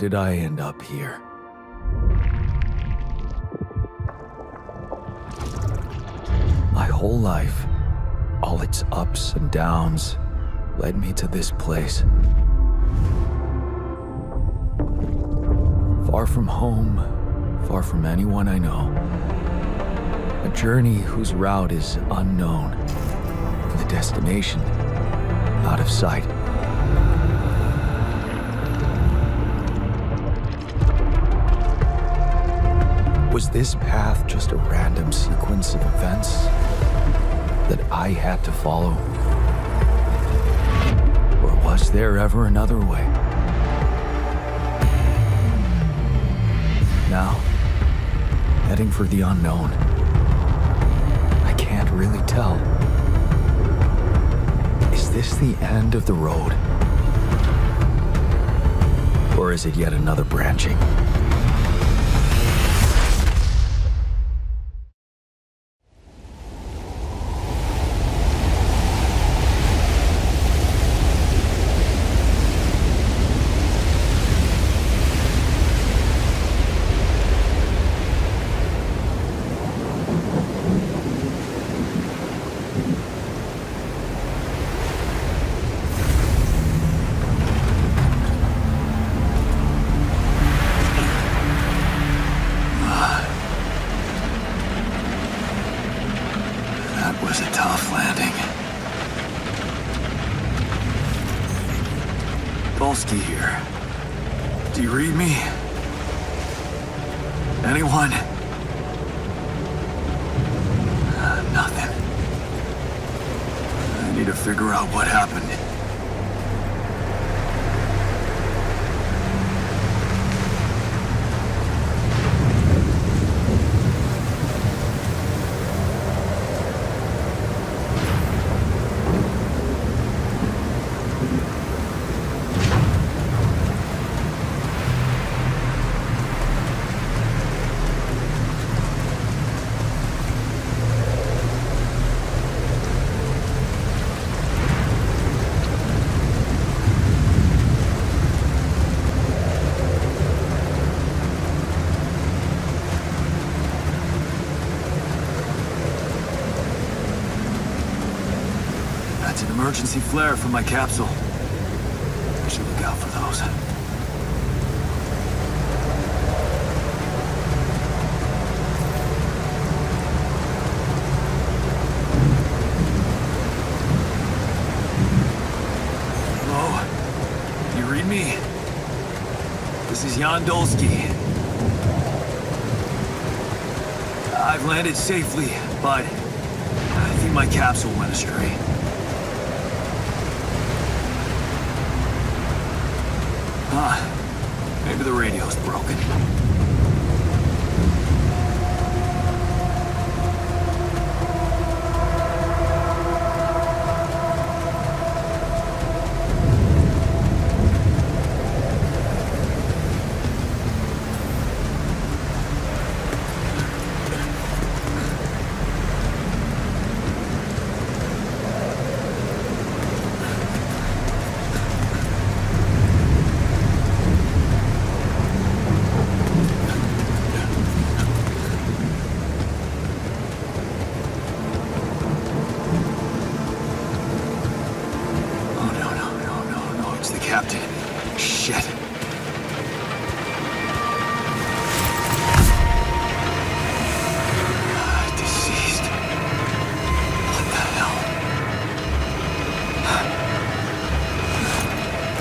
did I end up here? My whole life, all its ups and downs, led me to this place. Far from home, far from anyone I know. A journey whose route is unknown, and the destination out of sight. Was this path just a random sequence of events that I had to follow? Or was there ever another way? Now, heading for the unknown. I can't really tell. Is this the end of the road? Or is it yet another branching? Dolski here. Do you read me? Anyone? Nothing. I need to figure out what happened. Emergency flare from my capsule. I should look out for those. Hello? You read me? This is Jan Dolski. I've landed safely, but I think my capsule went astray. Maybe the radio's broken. Captain. Shit. Deceased. What the hell?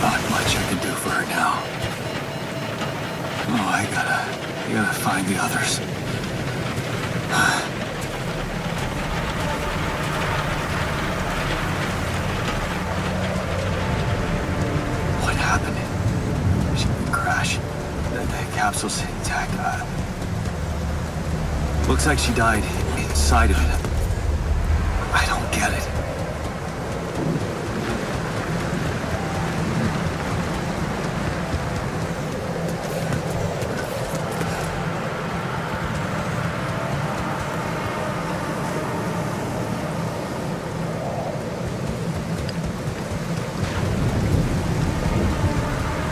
Not much I can do for her now. Oh, I gotta find the others. Capsule's intact. Looks like she died inside of it. I don't get it.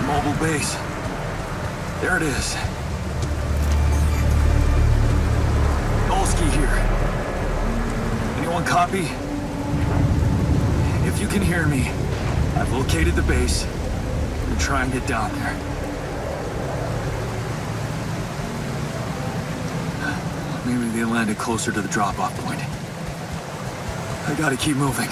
Mobile base. There it is. Dolski here. Anyone copy? If you can hear me, I've located the base. I'm gonna try and get down there. Maybe they landed closer to the drop-off point. I gotta keep moving.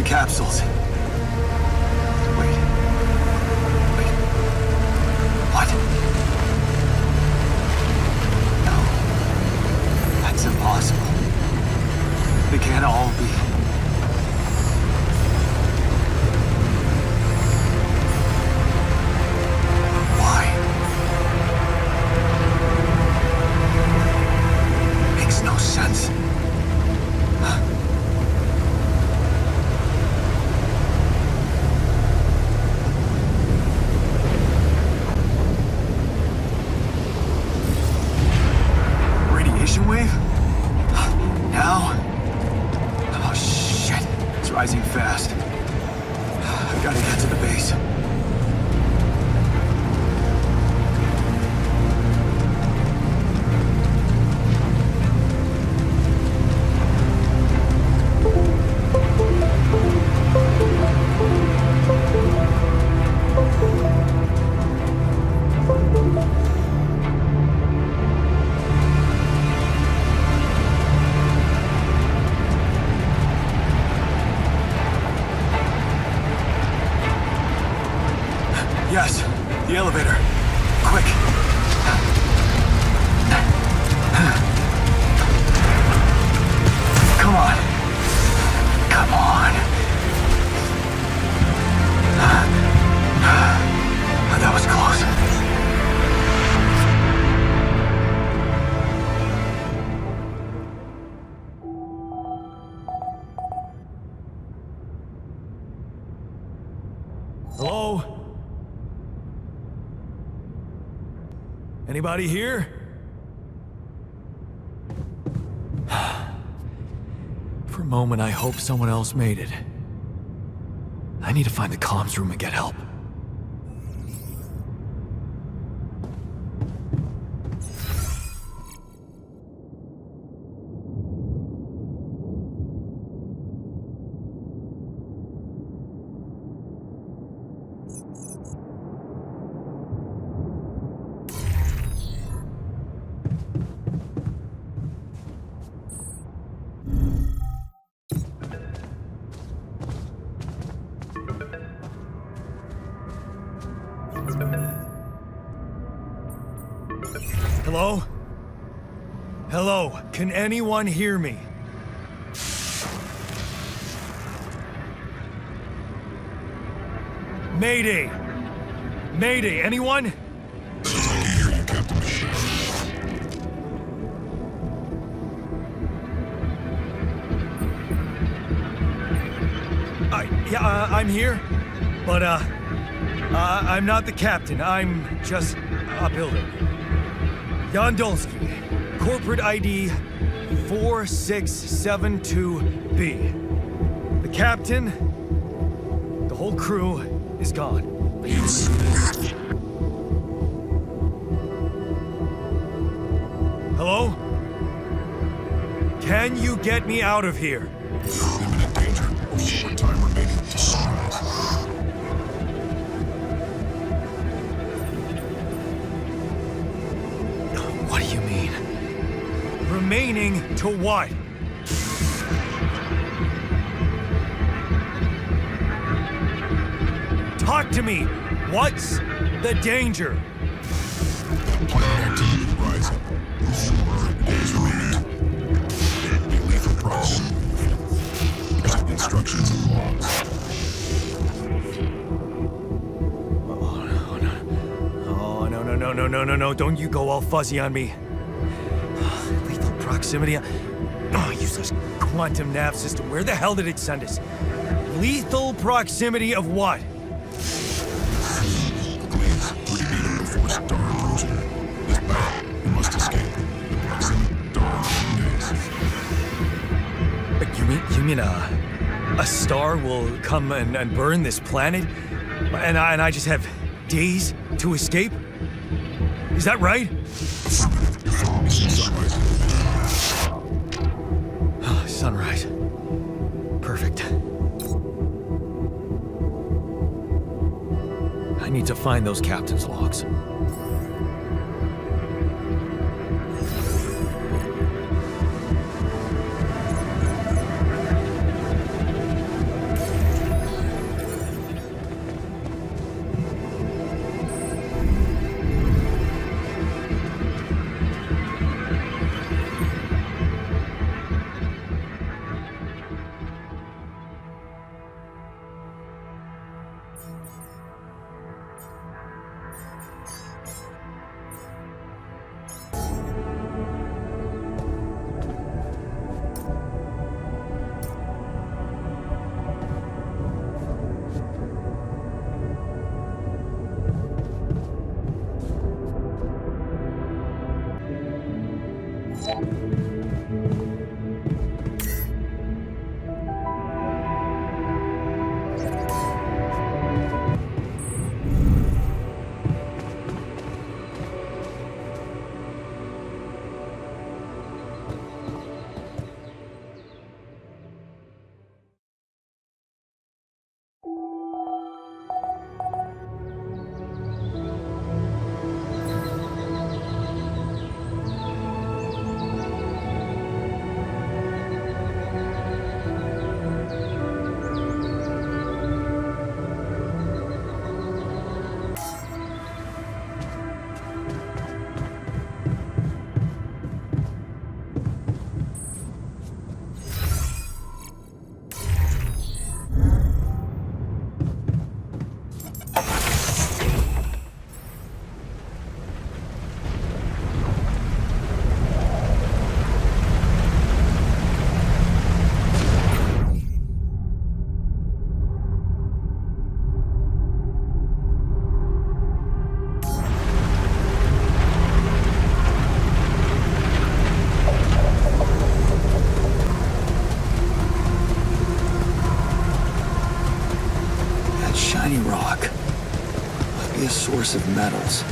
Capsules. Wait. What? No. That's impossible. They can't all be. Why? Makes no sense. Wave? Now? Oh shit, it's rising fast. I gotta get to the base. Yes, the elevator. Quick. Come on. Come on. That was close. Hello? Anybody here? For a moment, I hope someone else made it. I need to find the comms room and get help. Hello? Hello? Can anyone hear me? Mayday! Mayday, anyone? I can hear you, Captain Michelle. I'm here, but, I'm not the captain. I'm just a builder. Jan Dolski, corporate ID 4672B. The captain, the whole crew is gone. Hello? Can you get me out of here? Imminent danger. Short time remaining to sunrise. What do you mean? Remaining to what? Talk to me! What's the danger? Planet activity rising. 4 days remaining. Be lethal problem. Using instructions and logs. Oh, no. no, don't you go all fuzzy on me. Lethal proximity. Oh, useless quantum nav system. Where the hell did it send us? Lethal proximity of what? Please, 30 feet before star approaching. This bad. We must escape. Proximity dawn days. You mean a star will come and burn this planet? And I just have days to escape? Is that right? Sunrise. Sunrise. Perfect. I need to find those captain's logs. Shiny rock. Might be a source of metals.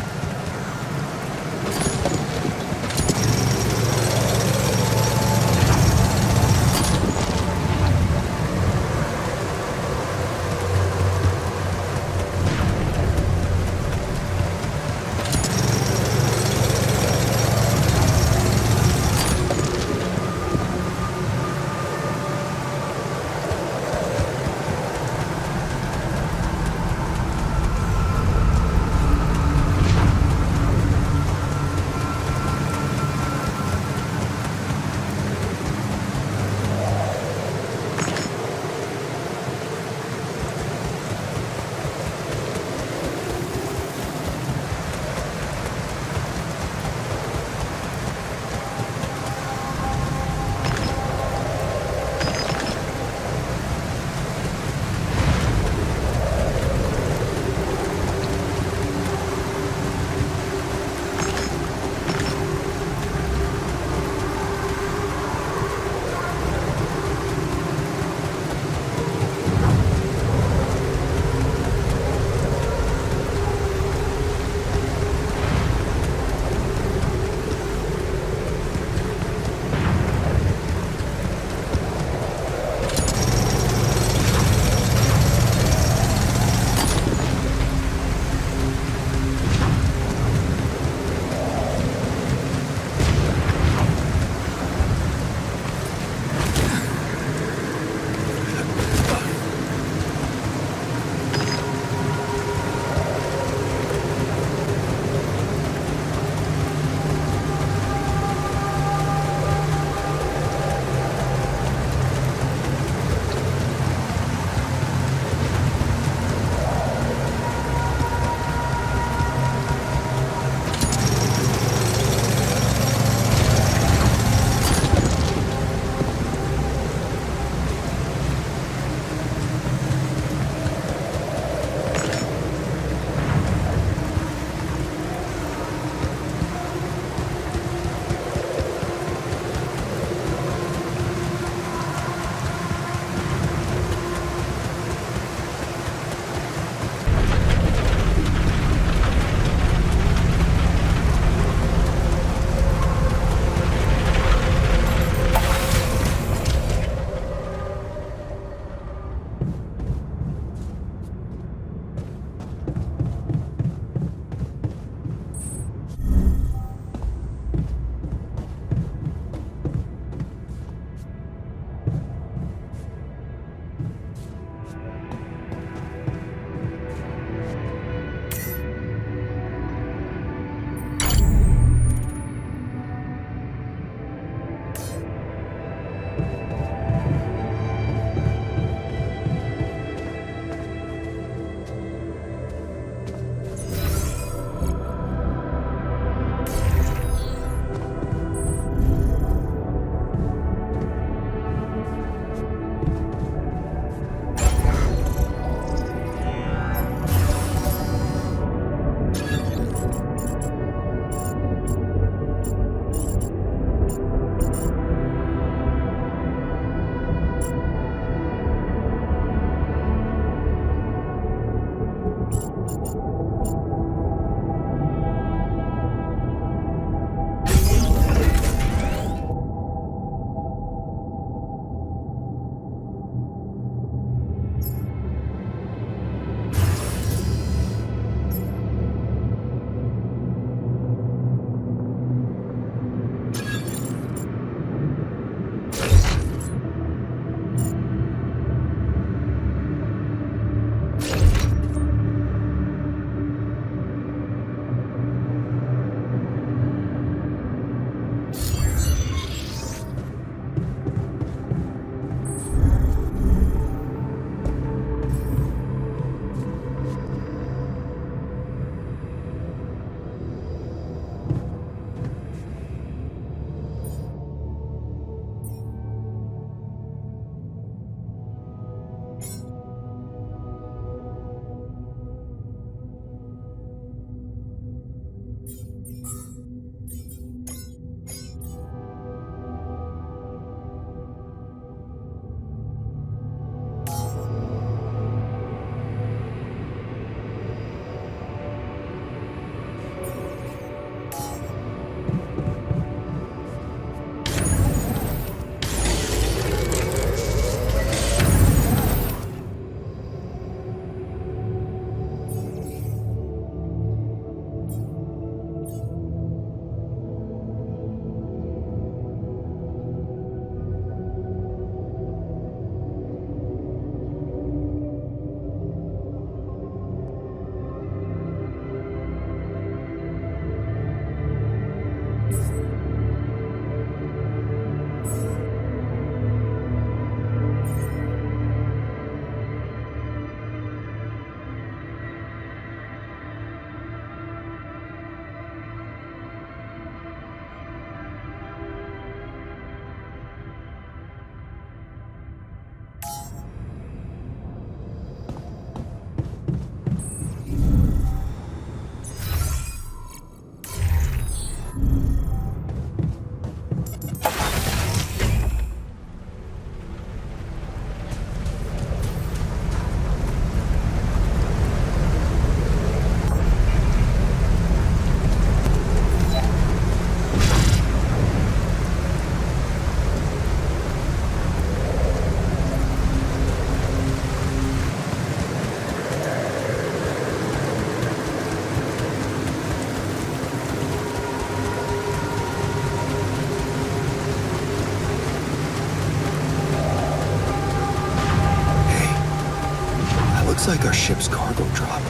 Looks like our ship's cargo drop.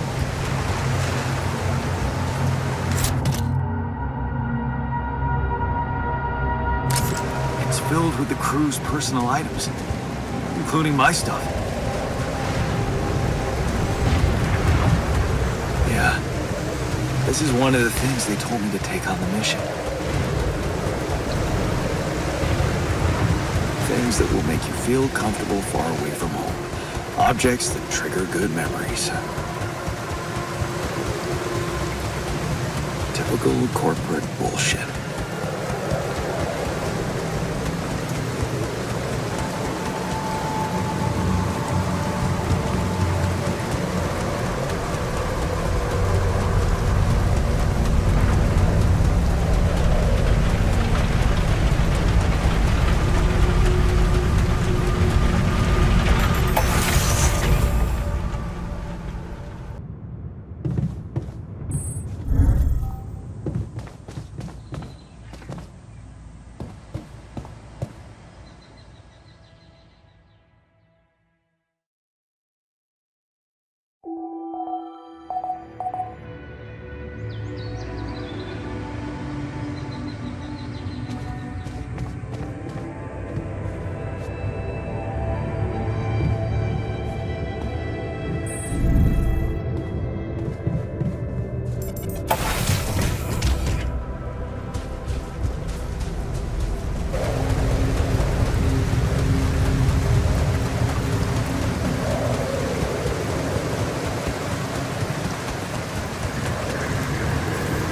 It's filled with the crew's personal items, including my stuff. Yeah, this is one of the things they told me to take on the mission. Things that will make you feel comfortable far away from home. Objects that trigger good memories. Typical corporate bullshit.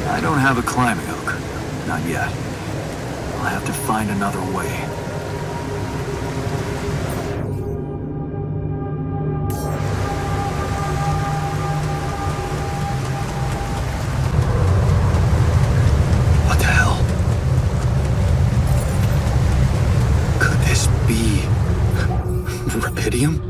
I don't have a climbing hook. Not yet. I'll have to find another way. What the hell? Could this be rubidium?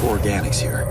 Organics here.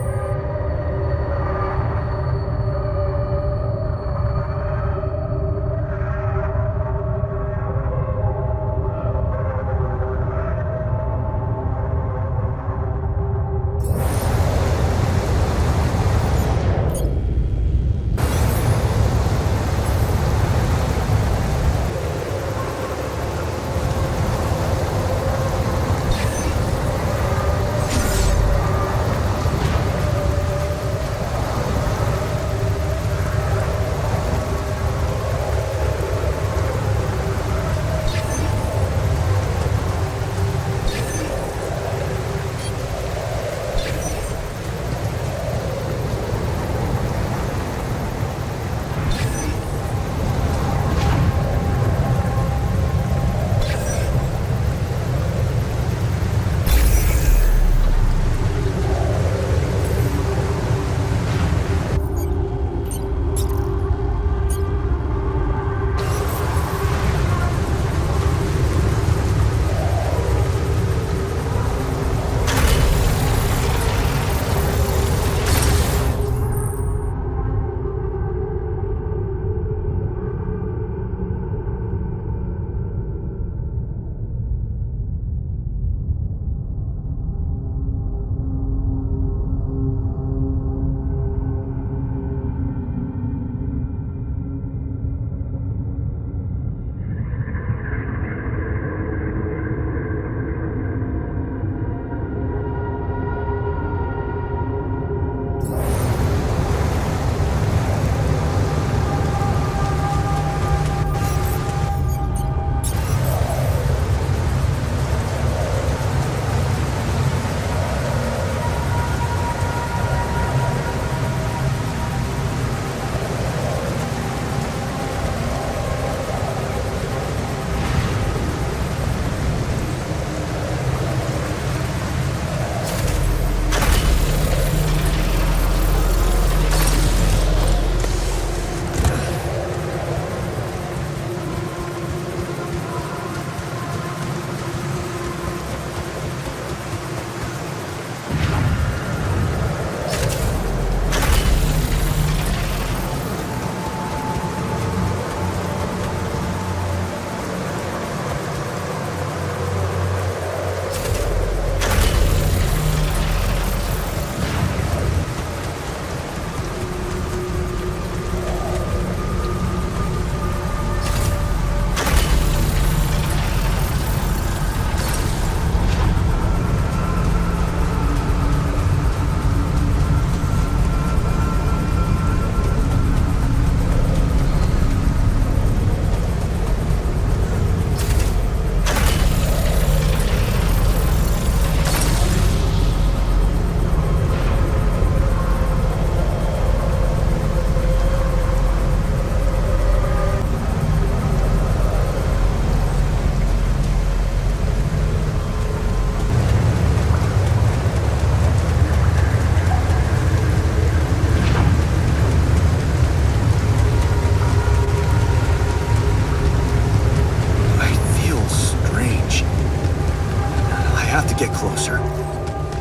Get closer.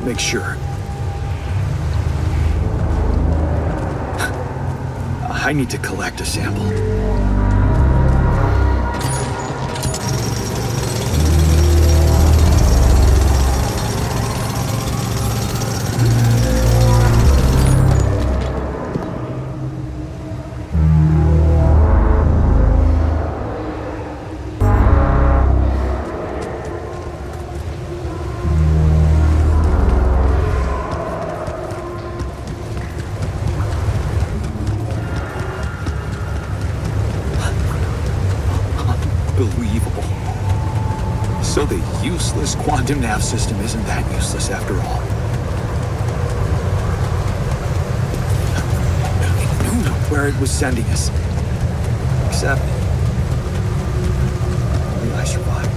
Make sure. I need to collect a sample. Unbelievable. So the useless quantum nav system isn't that useless after all. It knew where it was sending us. Except... only I survived.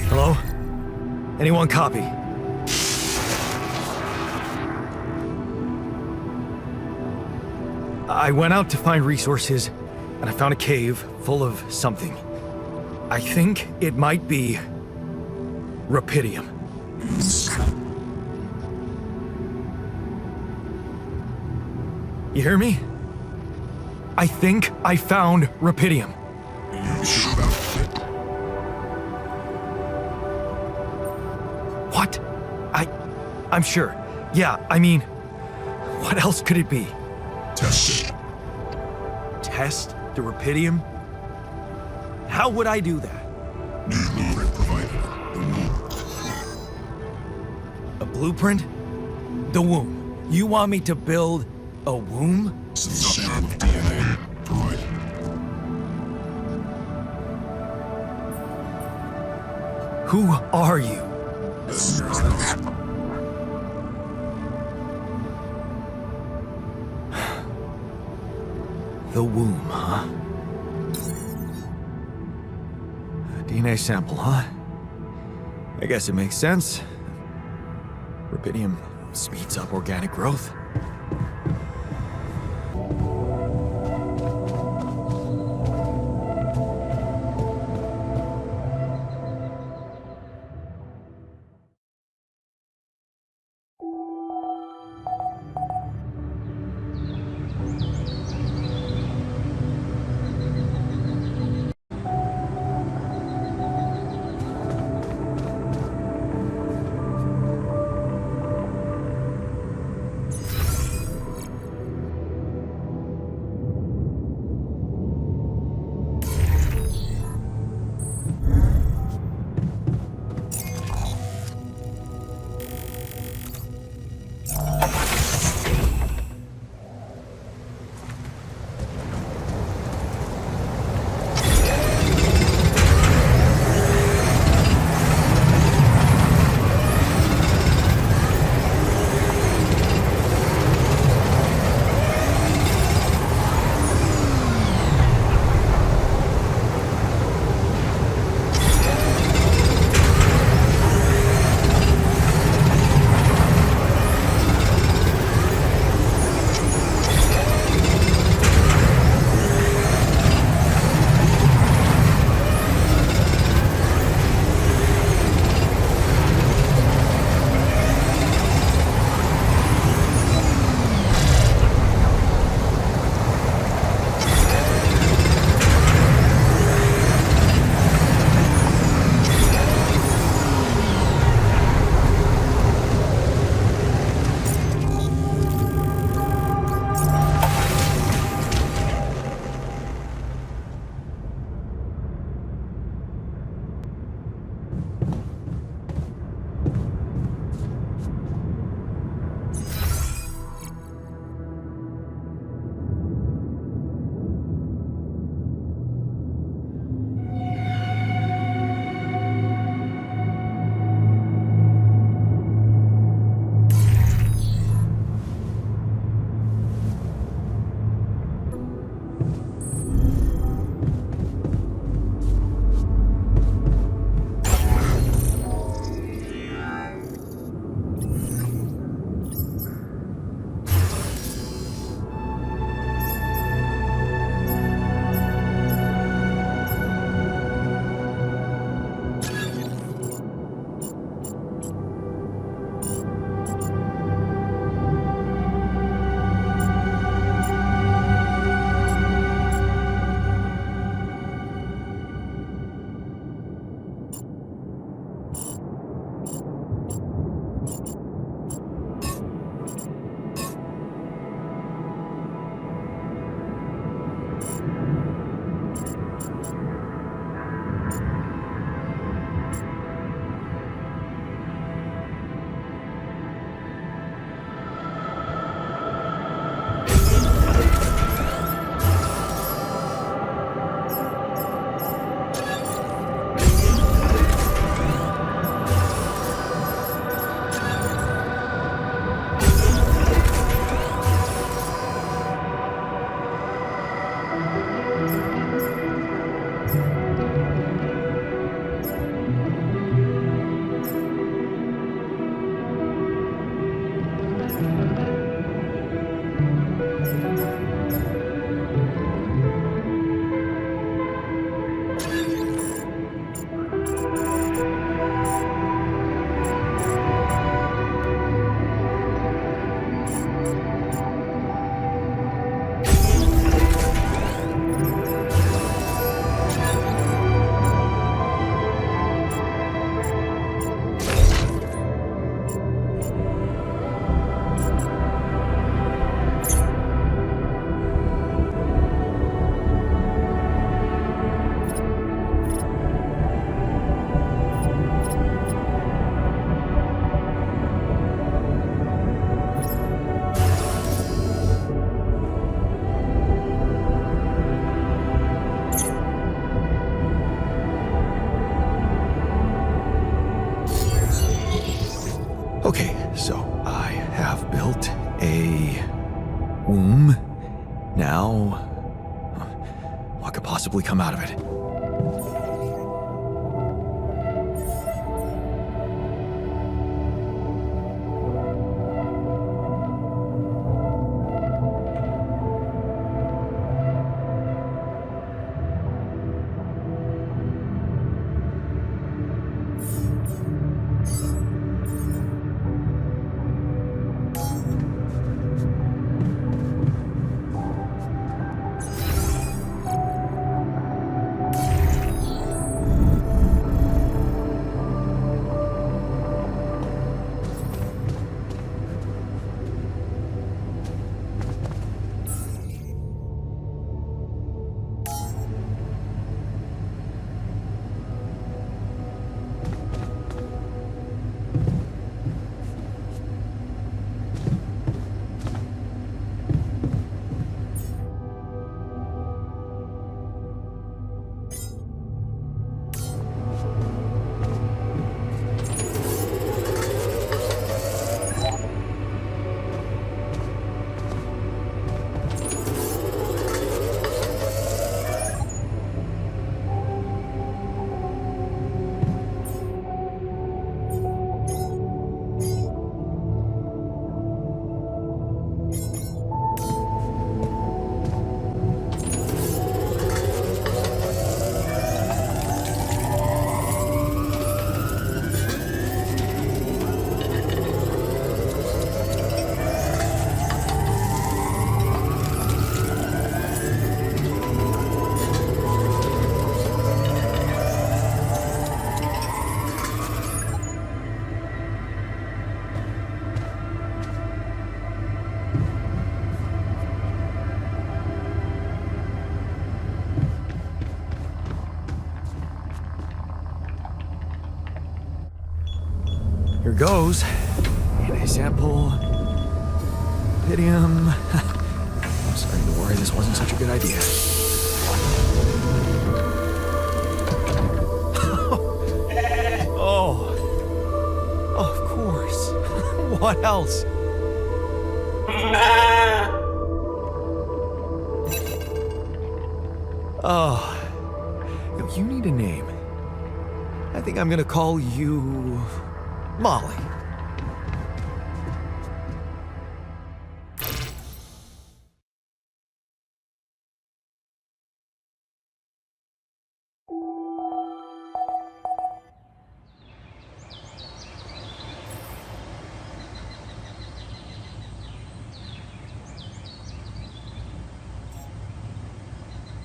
Hello? Anyone copy? I went out to find resources, and I found a cave full of something. I think it might be... Rapidium. You hear me? I think I found Rapidium. You sure about it? What? I'm sure. Yeah, I mean, what else could it be? Test it. Test the Rapidium? How would I do that? New blueprint provided. The womb. A blueprint? The womb. You want me to build a womb? Some sample of DNA provided. Who are you? The womb, huh? A DNA sample, huh? I guess it makes sense. Rapidium speeds up organic growth. Okay, so I have built a womb. Now, what could possibly come out of it? Here goes. DNA sample. Pydium. I'm starting to worry this wasn't such a good idea. Oh. Of course. What else? Oh. You need a name. I think I'm gonna call you Molly.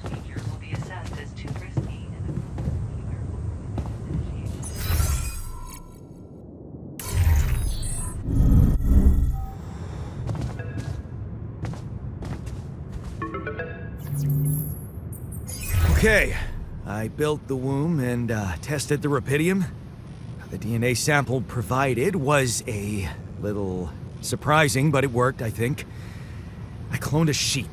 Danger will be assessed as too risky and Okay, I built the womb and tested the rapidium. The DNA sample provided was a little surprising, but it worked, I think. I cloned a sheep.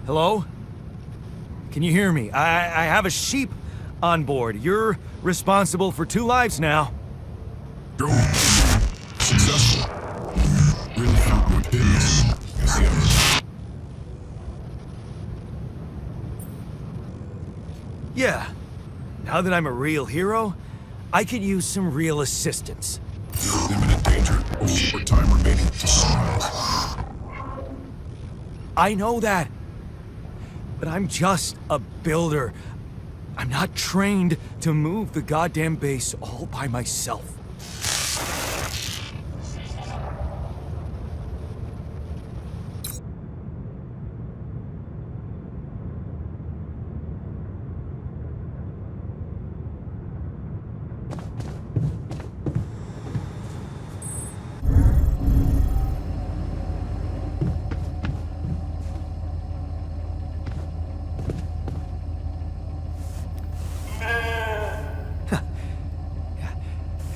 Hello? Can you hear me? I have a sheep on board. You're responsible for 2 lives now. Go. Successful. Really found what did this as the others. Yeah. Now that I'm a real hero, I could use some real assistance. You're in imminent danger. Only short time remaining to survive. I know that. But I'm just a builder. I'm not trained to move the goddamn base all by myself.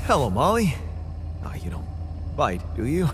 Hello, Molly. Oh, you don't bite, do you?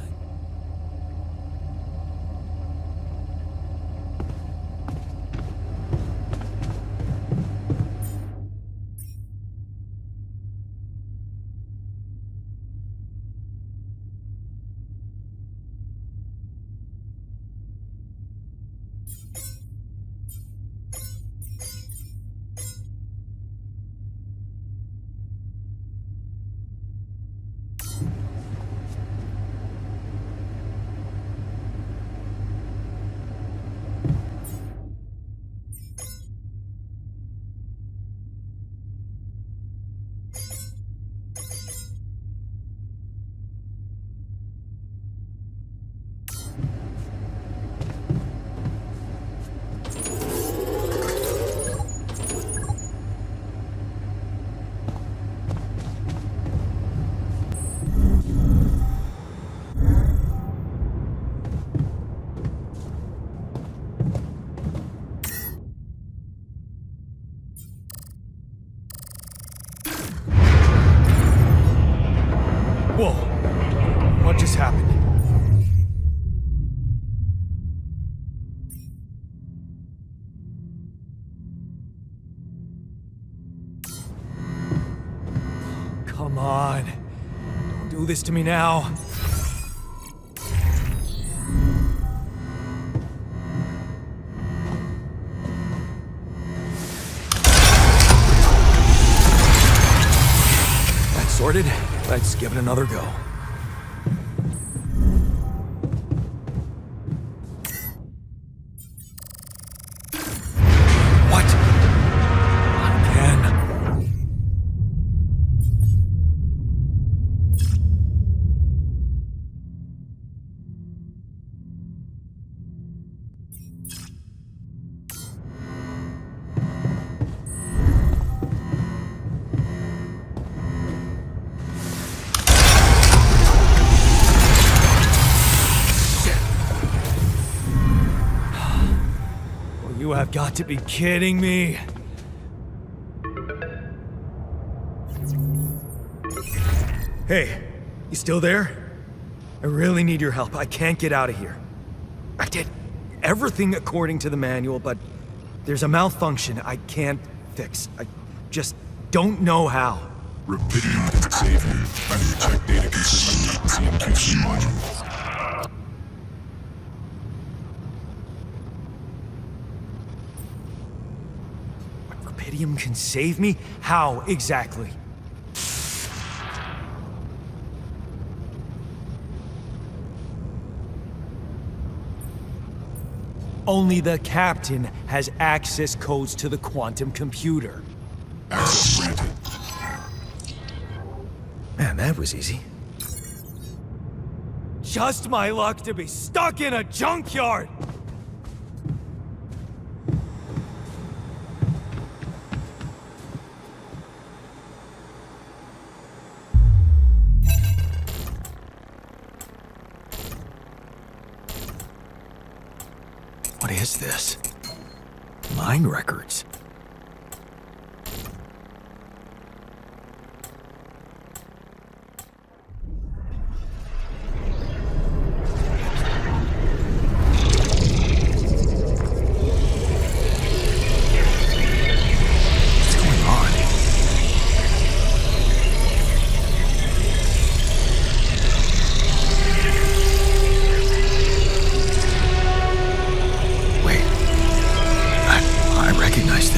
Whoa. What just happened? Come on. Don't do this to me now. That's sorted. Let's give it another go. What? Not again. You have got to be kidding me. Hey, you still there? I really need your help. I can't get out of here. I did everything according to the manual, but there's a malfunction I can't fix. I just don't know how. Rapidium can save you. Find the check data consistent with CMQC module. Rapidium can save me? How exactly? Only the captain has access codes to the quantum computer. Access granted. Man, that was easy. Just my luck to be stuck in a junkyard! What is this? Mine records. What's going on? Wait. I recognize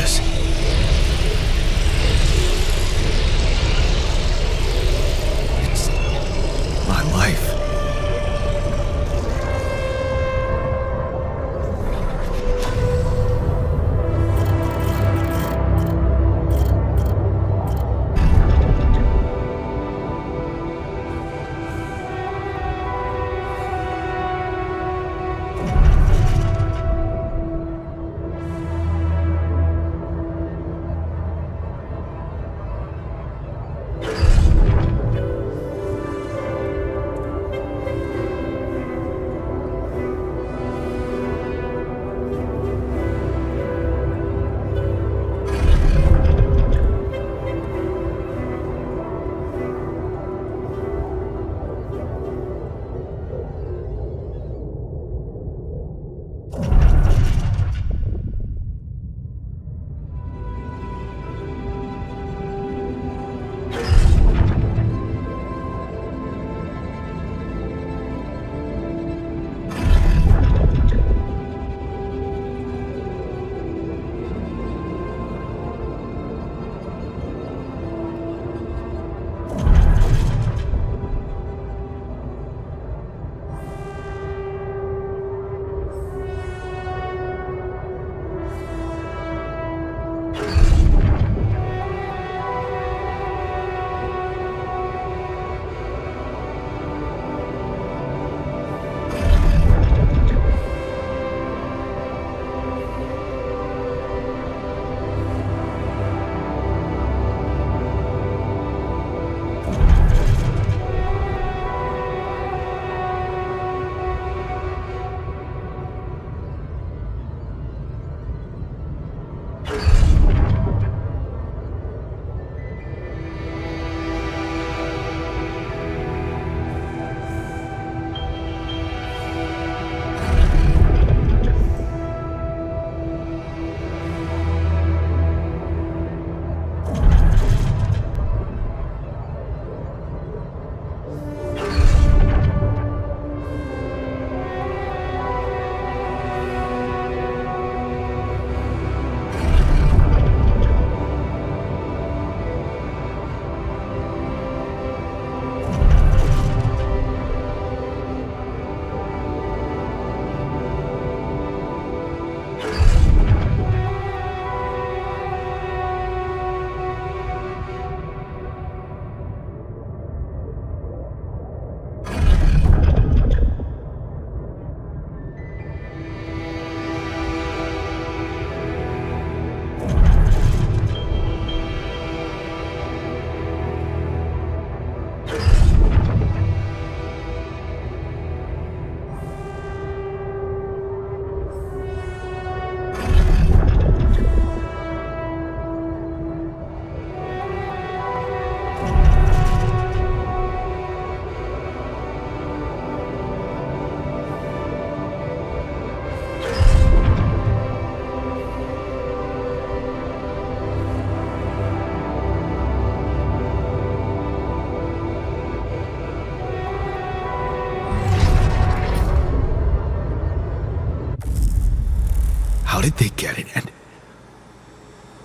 did they get it, and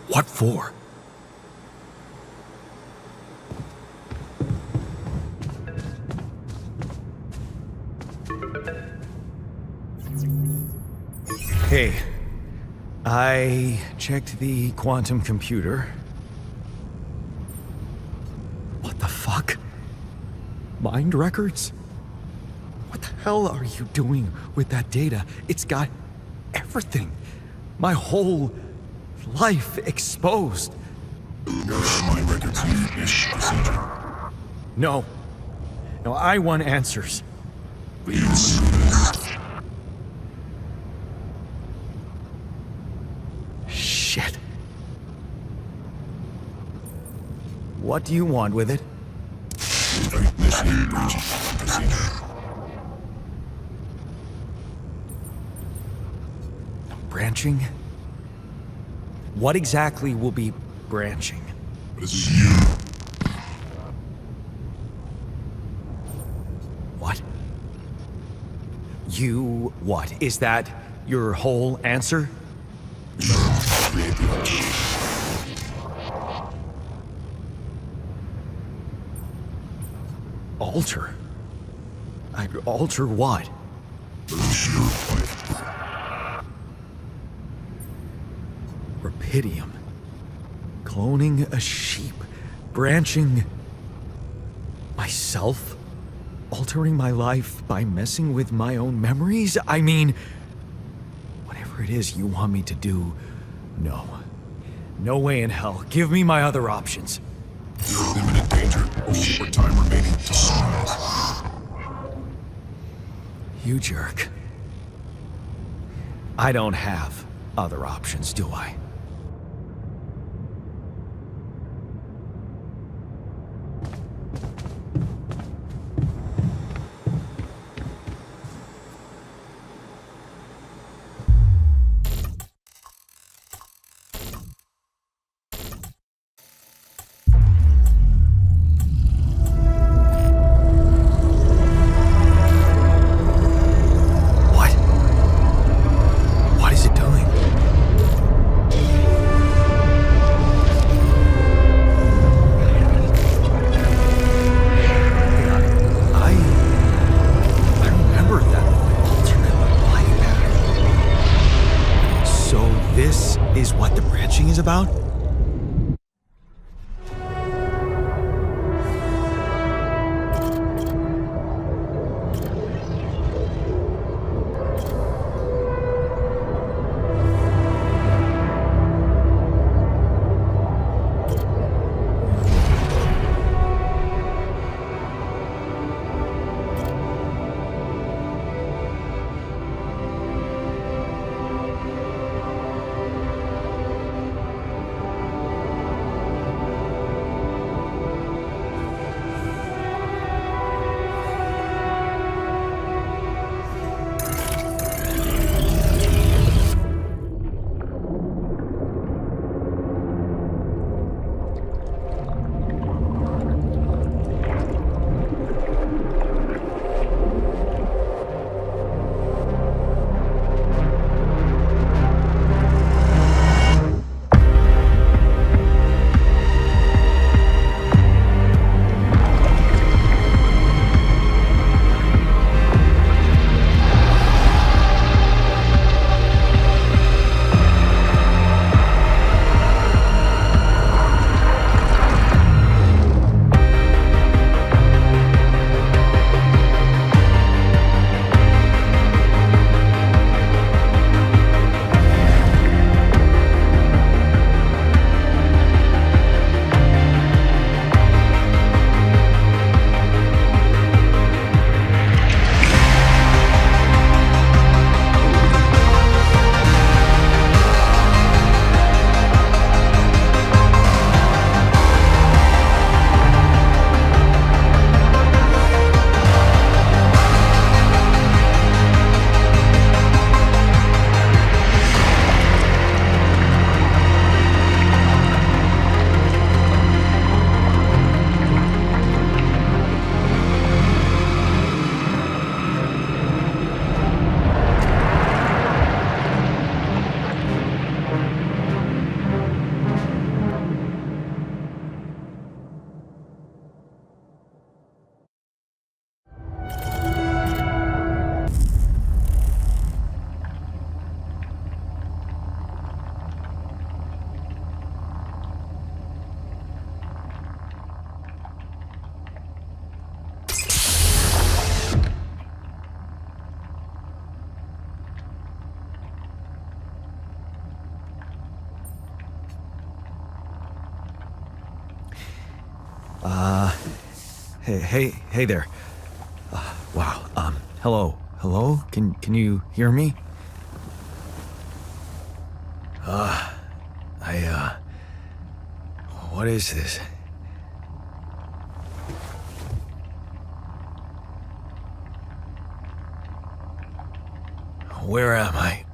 what for? Hey, I checked the quantum computer. What the fuck? Mind records? What the hell are you doing with that data? It's got everything. My whole life exposed. My records need this procedure. No. No, I want answers. Please. Shit. What do you want with it? Initiate breaching procedure. Branching? What exactly will be branching? This is you. What? You what? Is that your whole answer? Create the alter. Alter? I'd alter what? Release your life. Rapidium. Cloning a sheep. Branching myself? Altering my life by messing with my own memories? I mean, whatever it is you want me to do, no. No way in hell. Give me my other options. You're in imminent danger. Only more time remaining to survive. You jerk. I don't have other options, do I? What is it doing? Hey there. Wow, hello? Can you hear me? What is this? Where am I?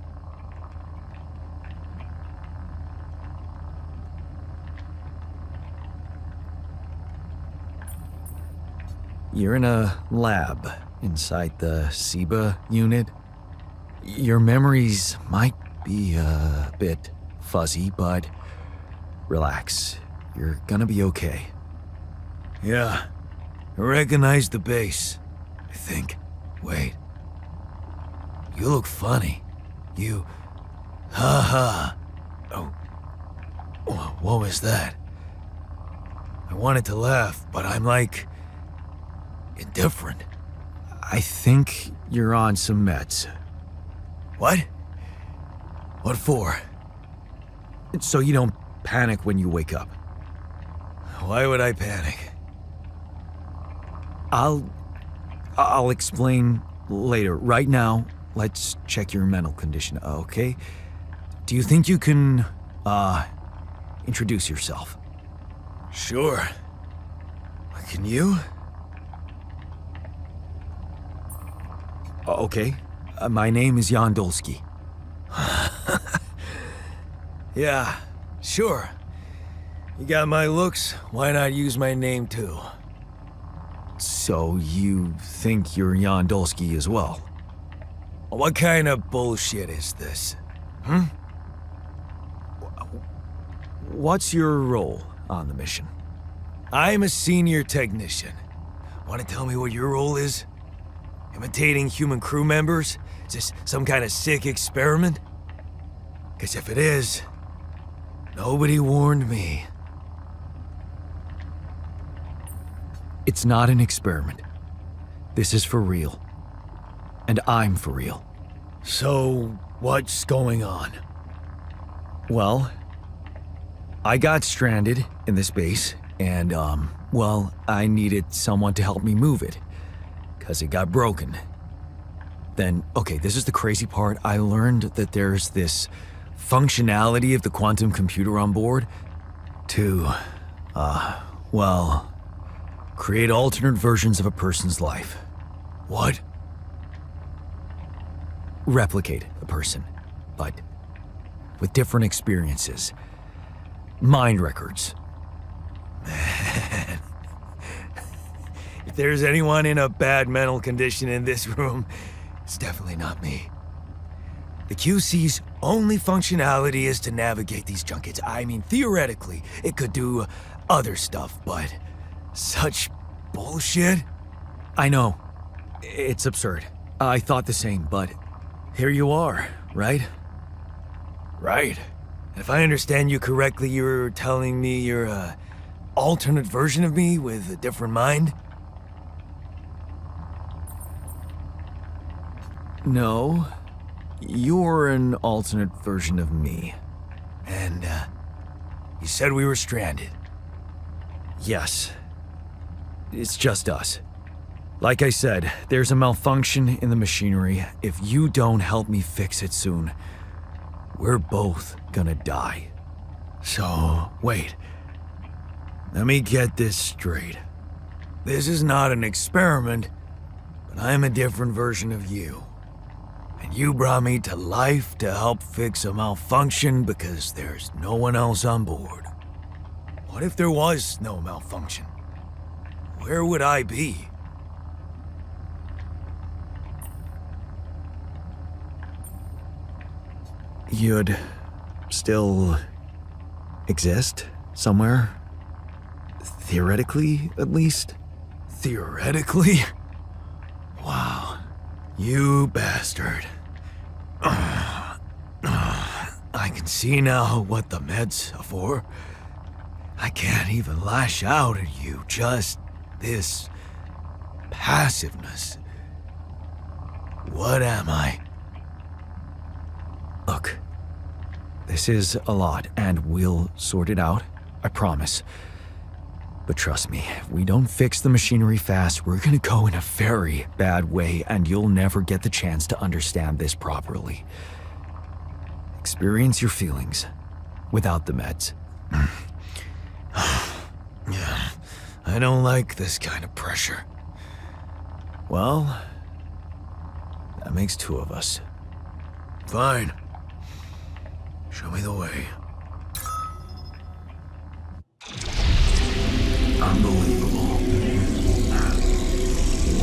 You're in a lab inside the SIBA unit. Your memories might be a bit fuzzy, but relax. You're gonna be okay. Yeah, I recognize the base, I think. Wait. You look funny. You... Ha. Oh. What was that? I wanted to laugh, but I'm like... indifferent. I think you're on some meds. What? What for? So you don't panic when you wake up. Why would I panic? I'll explain later. Right now, let's check your mental condition, okay? Do you think you can, introduce yourself? Sure. Can you? Okay. My name is Jan Dolski. Yeah, sure. You got my looks, why not use my name too? So you think you're Jan Dolski as well? What kind of bullshit is this? What's your role on the mission? I'm a senior technician. Want to tell me what your role is? Imitating human crew members? Is this some kind of sick experiment? Because if it is, nobody warned me. It's not an experiment. This is for real. And I'm for real. So, what's going on? Well, I got stranded in this base, and, I needed someone to help me move it. 'Cause it got broken. Then, okay, this is the crazy part. I learned that there's this functionality of the quantum computer on board to, create alternate versions of a person's life. What? Replicate a person, but with different experiences. Mind records. Man. If there's anyone in a bad mental condition in this room, it's definitely not me. The QC's only functionality is to navigate these junkets. I mean, theoretically, it could do other stuff, but such bullshit? I know. It's absurd. I thought the same, but here you are, right? Right. If I understand you correctly, you're telling me you're a alternate version of me with a different mind? No. You're an alternate version of me. And, you said we were stranded. Yes. It's just us. Like I said, there's a malfunction in the machinery. If you don't help me fix it soon, we're both gonna die. So, wait. Let me get this straight. This is not an experiment, but I'm a different version of you. And you brought me to life to help fix a malfunction because there's no one else on board. What if there was no malfunction? Where would I be? You'd still exist somewhere? Theoretically, at least? Theoretically? Wow. You bastard. I can see now what the meds are for. I can't even lash out at you, just this passiveness. What am I? Look, this is a lot, and we'll sort it out, I promise. But trust me, if we don't fix the machinery fast, we're gonna go in a very bad way, and you'll never get the chance to understand this properly. Experience your feelings without the meds. Yeah, I don't like this kind of pressure. Well, that makes two of us. Fine. Show me the way. Unbelievable.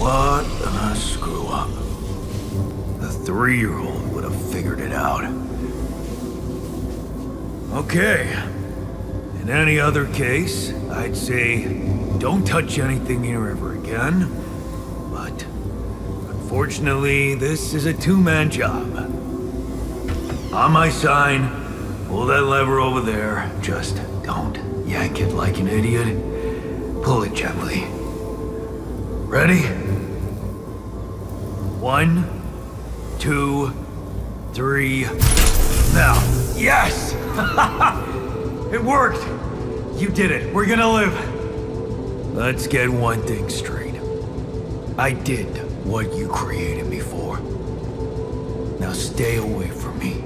What a screw up. A 3-year-old would have figured it out. Okay. In any other case, I'd say don't touch anything here ever again. But unfortunately, this is a two-man job. On my sign, pull that lever over there. Just don't yank it like an idiot. Pull it gently. Ready? 1, 2, 3. Now. Yes! It worked! You did it. We're gonna live. Let's get one thing straight. I did what you created me for. Now stay away from me.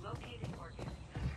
Locating organic matter.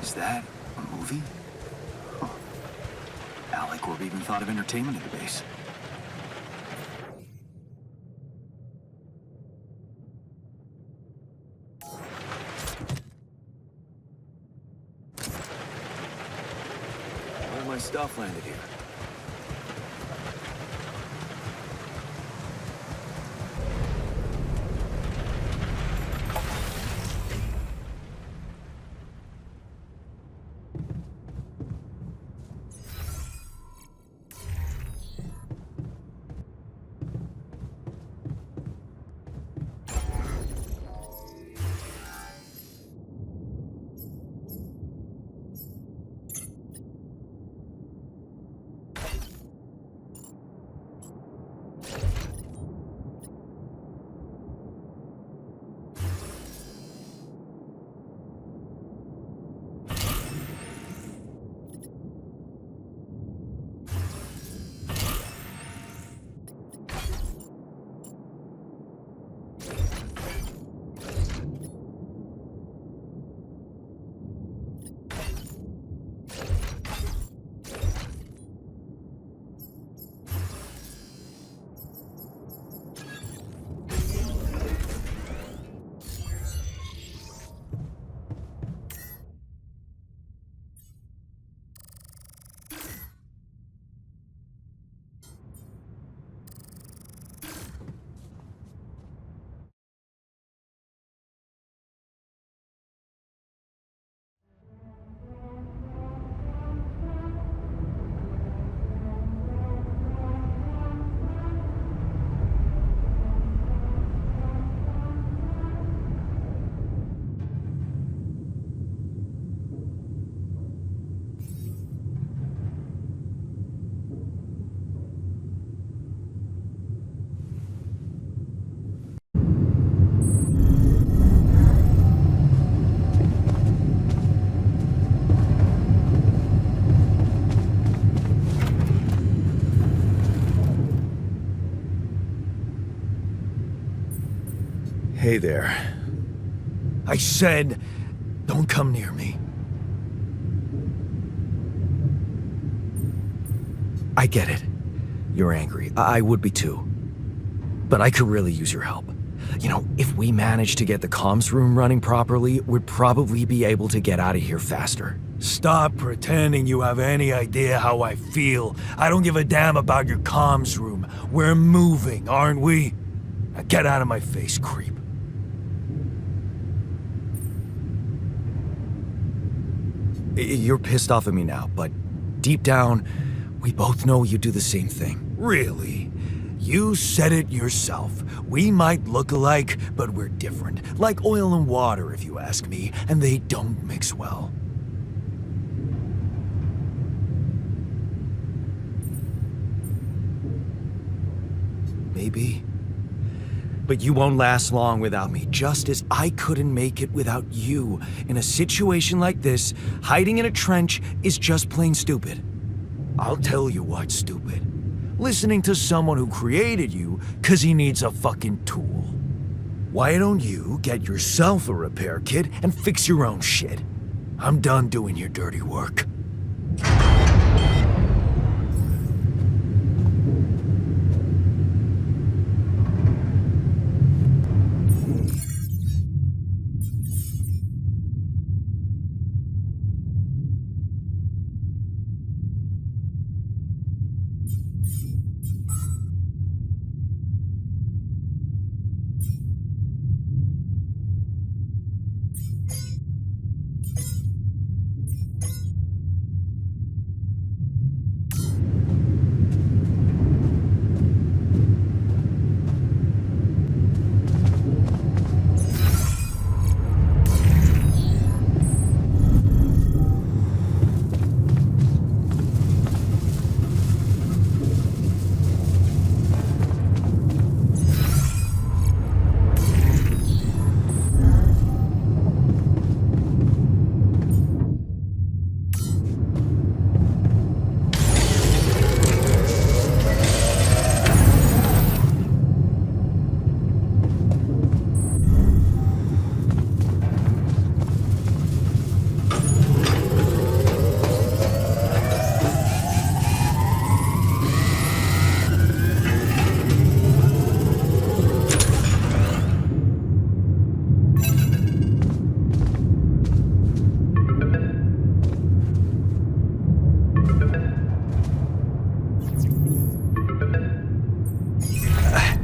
Is that a movie? Huh. Alicorp even thought of entertainment at the base. All my stuff landed here. Hey there. I said, don't come near me. I get it. You're angry. I would be too. But I could really use your help. You know, if we manage to get the comms room running properly, we'd probably be able to get out of here faster. Stop pretending you have any idea how I feel. I don't give a damn about your comms room. We're moving, aren't we? Now get out of my face, creep. You're pissed off at me now, but deep down, we both know you do the same thing. Really? You said it yourself. We might look alike, but we're different. Like oil and water, if you ask me, and they don't mix well. Maybe. But you won't last long without me, just as I couldn't make it without you. In a situation like this, hiding in a trench is just plain stupid. I'll tell you what's stupid. Listening to someone who created you 'cause he needs a fucking tool. Why don't you get yourself a repair kit and fix your own shit? I'm done doing your dirty work.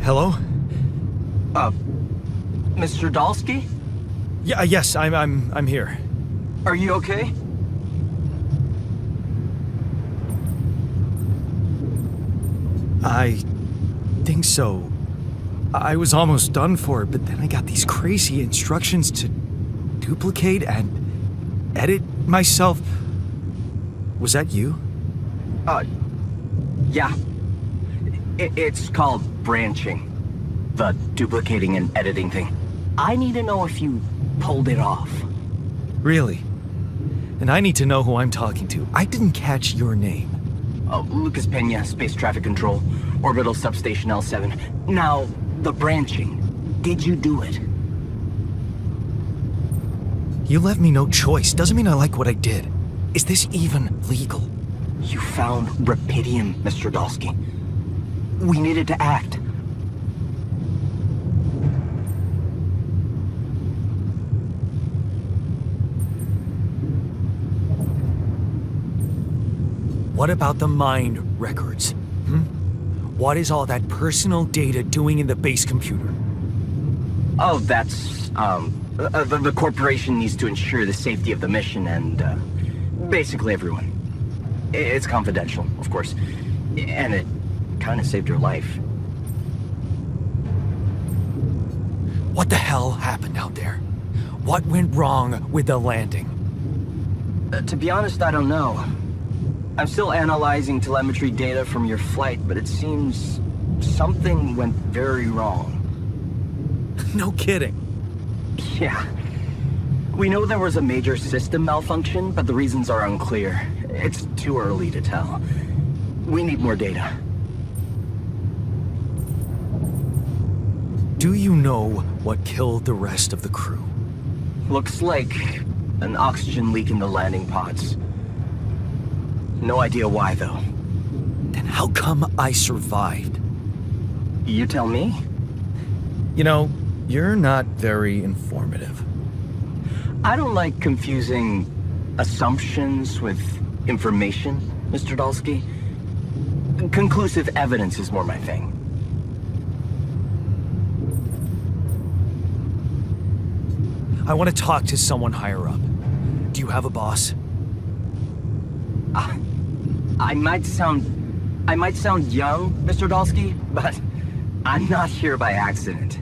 Hello? Mr. Dolski? Yeah, yes, I'm here. Are you okay? I think so. I was almost done for it, but then I got these crazy instructions to duplicate and edit myself. Was that you? Yeah. It's called branching. The duplicating and editing thing. I need to know if you pulled it off. Really? And I need to know who I'm talking to. I didn't catch your name. Lucas Pena, Space Traffic Control, Orbital Substation L7. Now, the branching. Did you do it? You left me no choice. Doesn't mean I like what I did. Is this even legal? You found Rapidium, Mr. Dolski. We needed to act. What about the mind records? What is all that personal data doing in the base computer? Oh, that's, the corporation needs to ensure the safety of the mission and, basically everyone. It's confidential, of course. And it kind of saved your life. What the hell happened out there? What went wrong with the landing? To be honest, I don't know. I'm still analyzing telemetry data from your flight, but it seems something went very wrong. No kidding. Yeah. We know there was a major system malfunction, but the reasons are unclear. It's too early to tell. We need more data. Do you know what killed the rest of the crew? Looks like an oxygen leak in the landing pods. No idea why, though. Then how come I survived? You tell me? You know, you're not very informative. I don't like confusing assumptions with information, Mr. Dolski. Conclusive evidence is more my thing. I want to talk to someone higher up. Do you have a boss? I might sound young, Mr. Dolski, but I'm not here by accident.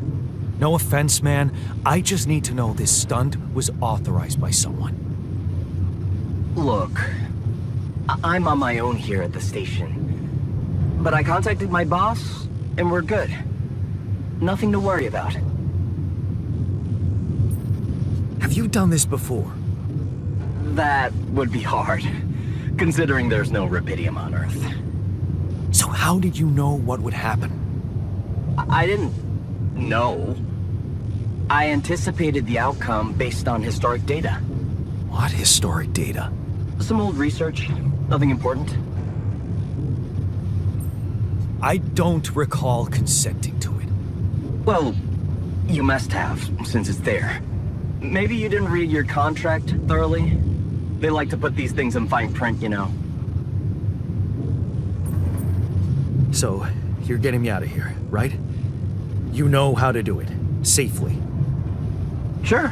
No offense, man. I just need to know this stunt was authorized by someone. Look, I'm on my own here at the station. But I contacted my boss, and we're good. Nothing to worry about. Have you done this before? That would be hard, considering there's no rubidium on Earth. So how did you know what would happen? I didn't know. I anticipated the outcome based on historic data. What historic data? Some old research, nothing important. I don't recall consenting to it. Well, you must have, since it's there. Maybe you didn't read your contract thoroughly? They like to put these things in fine print, you know. So, you're getting me out of here, right? You know how to do it. Safely. Sure.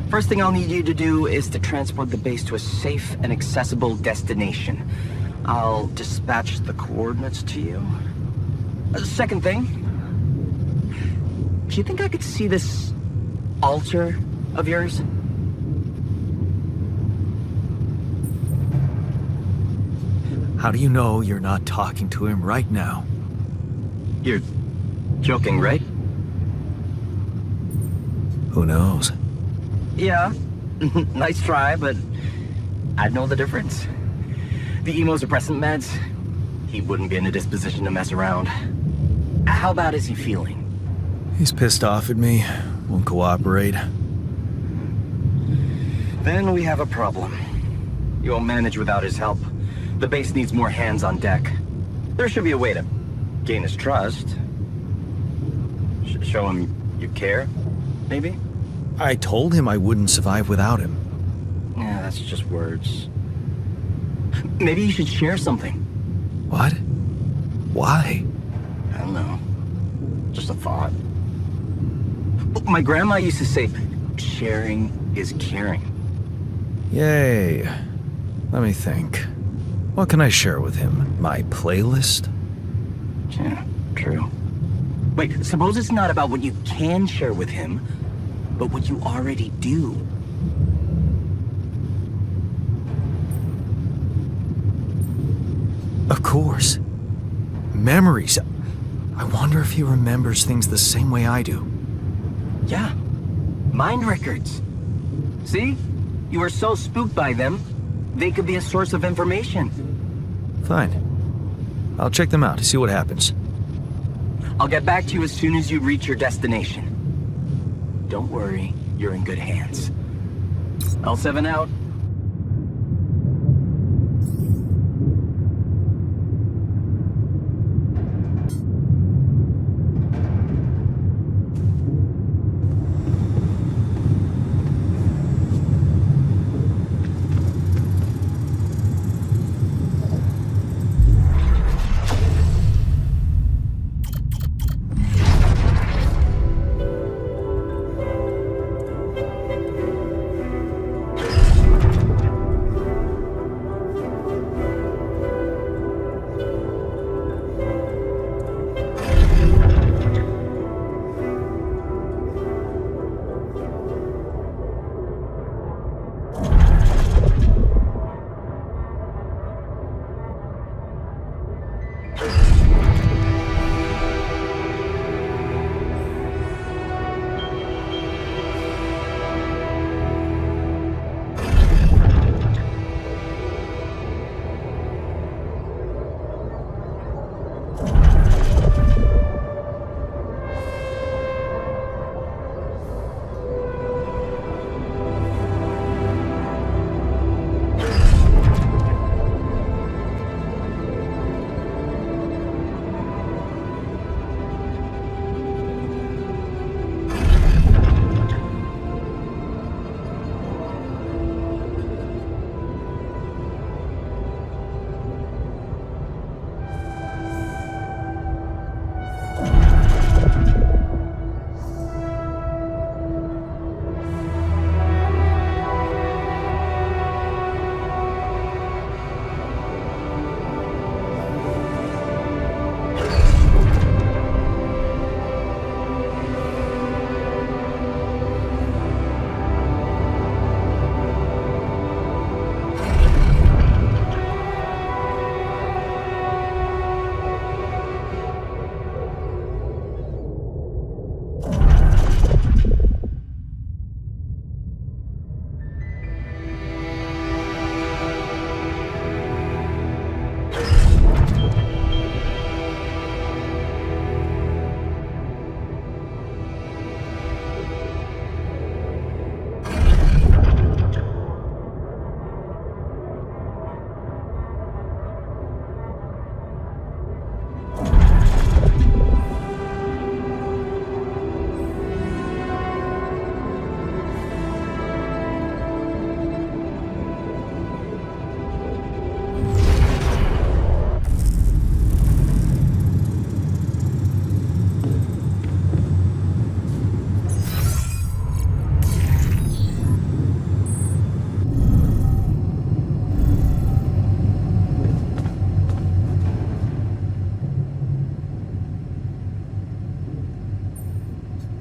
First thing I'll need you to do is to transport the base to a safe and accessible destination. I'll dispatch the coordinates to you. Second thing, do you think I could see this altar of yours? How do you know you're not talking to him right now? You're joking, right? Who knows? Yeah. Nice try, but I'd know the difference. The immunosuppressant meds, he wouldn't be in a disposition to mess around. How bad is he feeling? He's pissed off at me. Won't cooperate. Then we have a problem. You won't manage without his help. The base needs more hands on deck. There should be a way to gain his trust. Show him you care, maybe? I told him I wouldn't survive without him. Yeah, that's just words. Maybe you should share something. What? Why? I don't know. Just a thought. My grandma used to say, sharing is caring. Yay. Let me think. What can I share with him? My playlist? Yeah, true. Wait, suppose it's not about what you can share with him, but what you already do. Of course. Memories. I wonder if he remembers things the same way I do. Yeah, mind records. See? You were so spooked by them, they could be a source of information. Fine. I'll check them out, see what happens. I'll get back to you as soon as you reach your destination. Don't worry, you're in good hands. L7 out.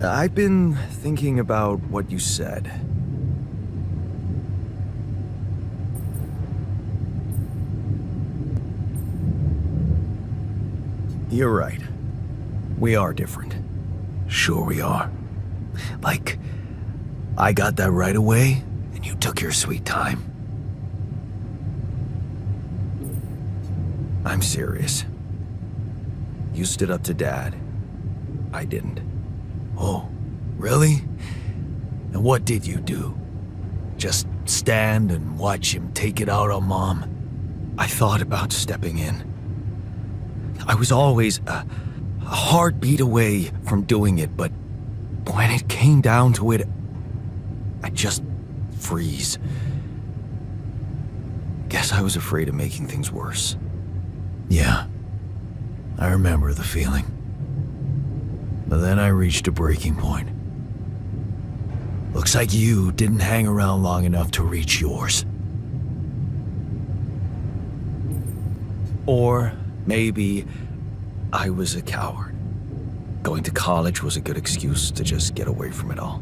I've been thinking about what you said. You're right. We are different. Sure we are. Like, I got that right away, and you took your sweet time. I'm serious. You stood up to Dad. I didn't. Oh, really? And what did you do? Just stand and watch him take it out on Mom? I thought about stepping in. I was always a heartbeat away from doing it, but when it came down to it, I'd just freeze. Guess I was afraid of making things worse. Yeah, I remember the feeling. But then I reached a breaking point. Looks like you didn't hang around long enough to reach yours. Or maybe I was a coward. Going to college was a good excuse to just get away from it all.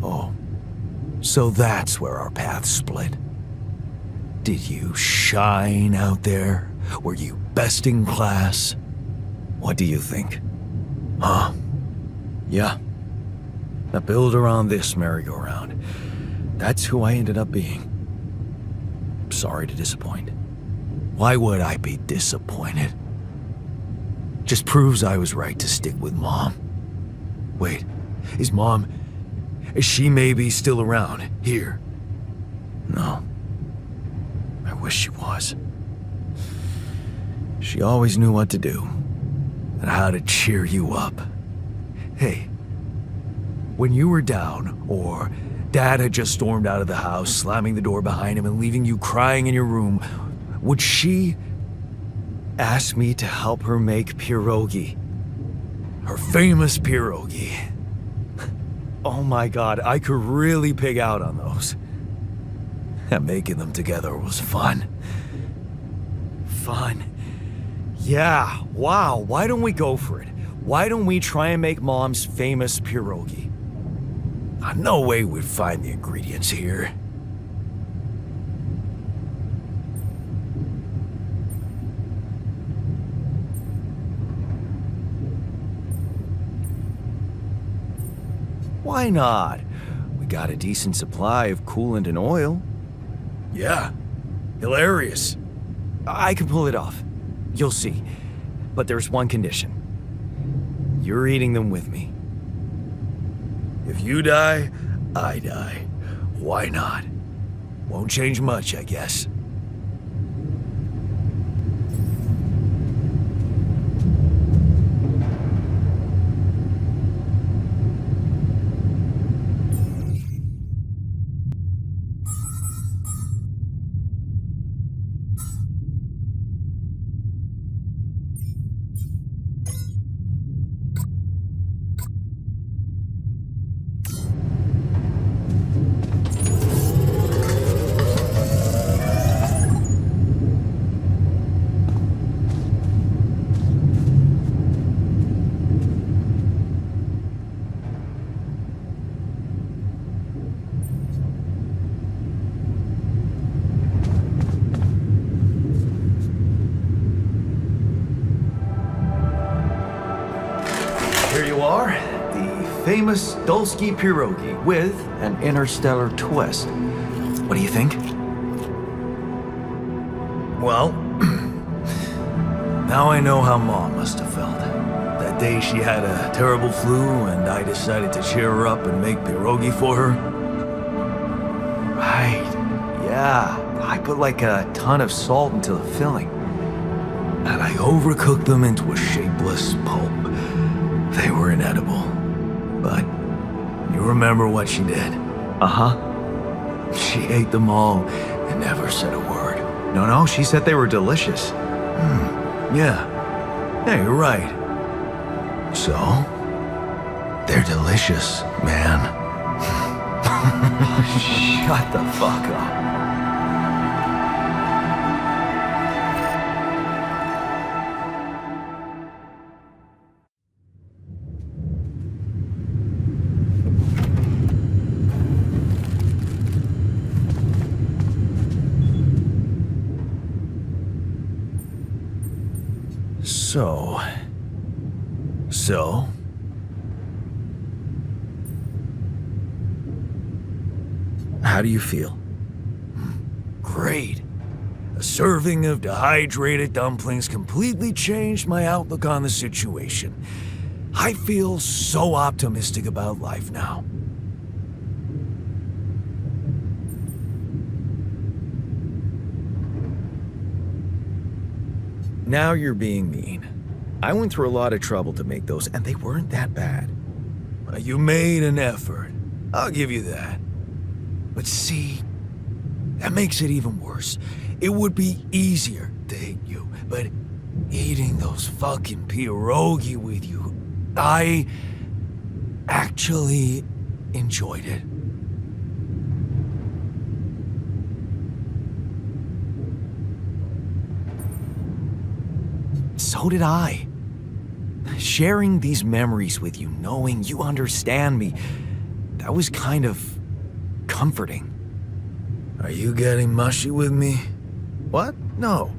Oh, so that's where our paths split. Did you shine out there? Were you best in class? What do you think? Huh? Yeah. I build around this merry-go-round. That's who I ended up being. Sorry to disappoint. Why would I be disappointed? Just proves I was right to stick with Mom. Wait, is she maybe still around here? No. I wish she was. She always knew what to do. And how to cheer you up. Hey, when you were down, or Dad had just stormed out of the house, slamming the door behind him and leaving you crying in your room, would she ask me to help her make pierogi? Her famous pierogi. Oh my God, I could really pig out on those. And making them together was fun. Fun? Yeah, wow, why don't we go for it? Why don't we try and make Mom's famous pierogi? No way we'd find the ingredients here. Why not? We got a decent supply of coolant and oil. Yeah, hilarious. I can pull it off. You'll see. But there's one condition. You're eating them with me. If you die, I die. Why not? Won't change much, I guess. Here you are, the famous Dolski pierogi with an interstellar twist. What do you think? Well, now I know how Mom must have felt. That day she had a terrible flu and I decided to cheer her up and make pierogi for her. Right, yeah. I put like a ton of salt into the filling. And I overcooked them into a shapeless pulp. They were inedible. But you remember what she did? Uh-huh. She ate them all and never said a word. No, she said they were delicious. Yeah. Yeah, you're right. So, they're delicious, man. Shut the fuck up. So... How do you feel? Great. A serving of dehydrated dumplings completely changed my outlook on the situation. I feel so optimistic about life now. Now you're being mean. I went through a lot of trouble to make those, and they weren't that bad. You made an effort. I'll give you that. But see, that makes it even worse. It would be easier to hate you, but eating those fucking pierogi with you, I actually enjoyed it. So did I. Sharing these memories with you, knowing you understand me, that was kind of comforting. Are you getting mushy with me? What? No.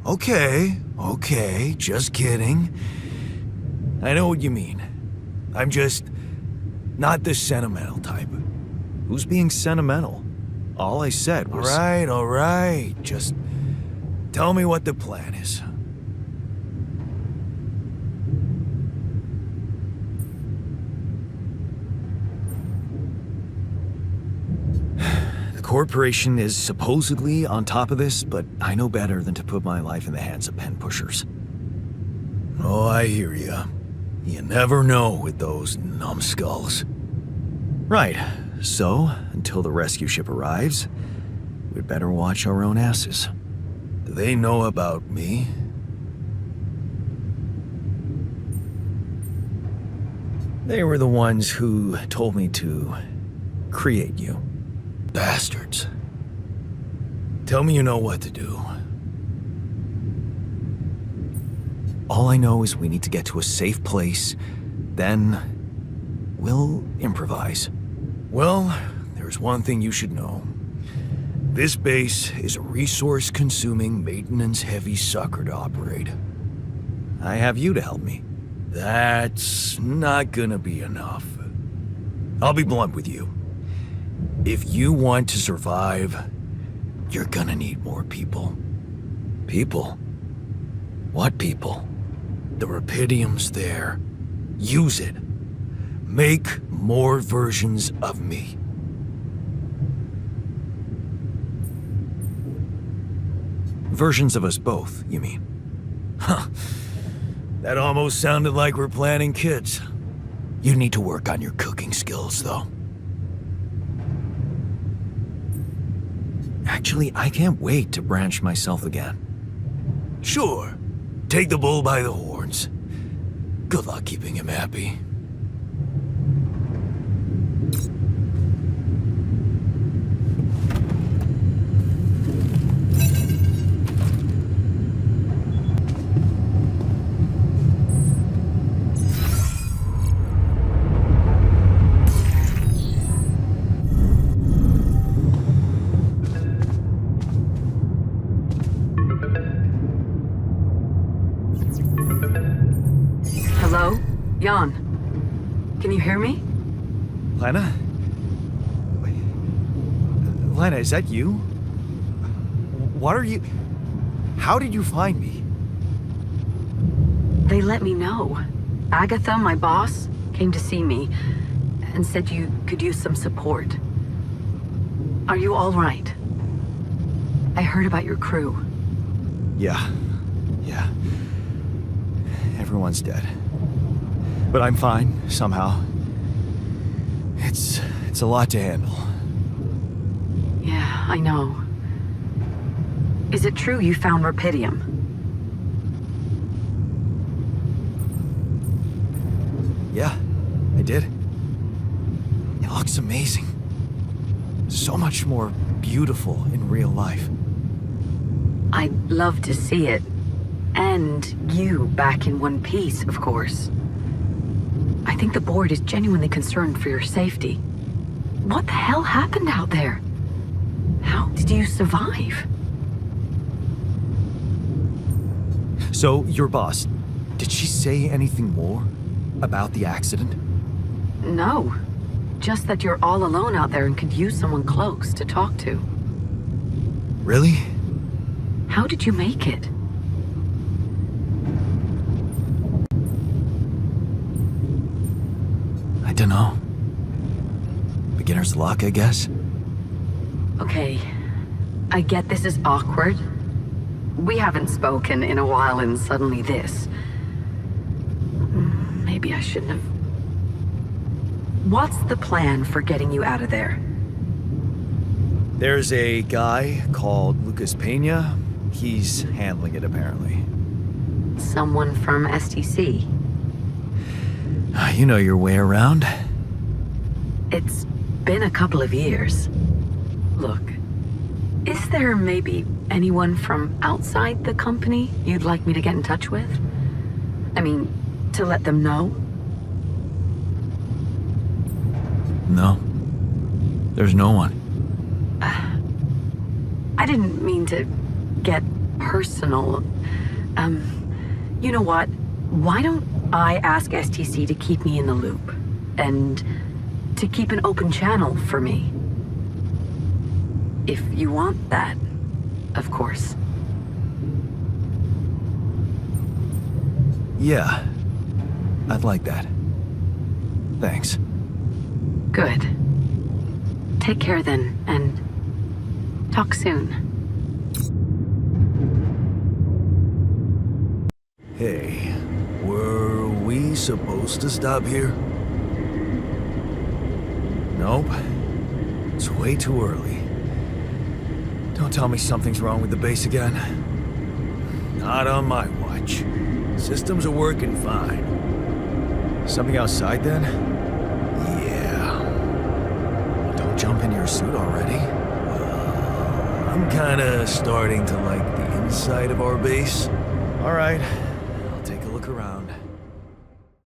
Okay, just kidding. I know what you mean. I'm just not the sentimental type. Who's being sentimental? All I said was... All right. Just tell me what the plan is. The corporation is supposedly on top of this, but I know better than to put my life in the hands of pen pushers. Oh, I hear ya. You never know with those numbskulls. Right. So, until the rescue ship arrives, we'd better watch our own asses. Do they know about me? They were the ones who told me to create you. Bastards. Tell me you know what to do. All I know is we need to get to a safe place, then we'll improvise. Well, there's one thing you should know. This base is a resource-consuming, maintenance-heavy sucker to operate. I have you to help me. That's not gonna be enough. I'll be blunt with you. If you want to survive, you're gonna need more people. People? What people? The Rapidium's there. Use it. Make more versions of me. Versions of us both, you mean? Huh. That almost sounded like we're planning kids. You need to work on your cooking skills, though. Actually, I can't wait to branch myself again. Sure. Take the bull by the horns. Good luck keeping him happy. Jan, can you hear me? Lena? Wait. Lena, is that you? What are you... How did you find me? They let me know. Agatha, my boss, came to see me and said you could use some support. Are you all right? I heard about your crew. Yeah. Everyone's dead. But I'm fine, somehow. It's a lot to handle. Yeah, I know. Is it true you found Rapidium? Yeah, I did. It looks amazing. So much more beautiful in real life. I'd love to see it. And you back in one piece, of course. I think the board is genuinely concerned for your safety. What the hell happened out there? How did you survive? So, your boss, Did she say anything more about the accident? No. Just that you're all alone out there and could use someone close to talk to. Really? How did you make it? I don't know. Beginner's luck, I guess. Okay. I get this is awkward. We haven't spoken in a while and suddenly this. Maybe I shouldn't have... What's the plan for getting you out of there? There's a guy called Lucas Pena. He's handling it, apparently. Someone from STC? You know your way around. It's been a couple of years. Look, is there maybe anyone from outside the company you'd like me to get in touch with? I mean, to let them know? No. There's no one. I didn't mean to get personal. You know what? Why don't I ask STC to keep me in the loop? And to keep an open channel for me? If you want that, of course. Yeah. I'd like that. Thanks. Good. Take care then, and talk soon. Hey, were we supposed to stop here? Nope. It's way too early. Don't tell me something's wrong with the base again. Not on my watch. Systems are working fine. Something outside then? Yeah. Don't jump in your suit already. I'm kinda starting to like the inside of our base. All right. I'll take a look around.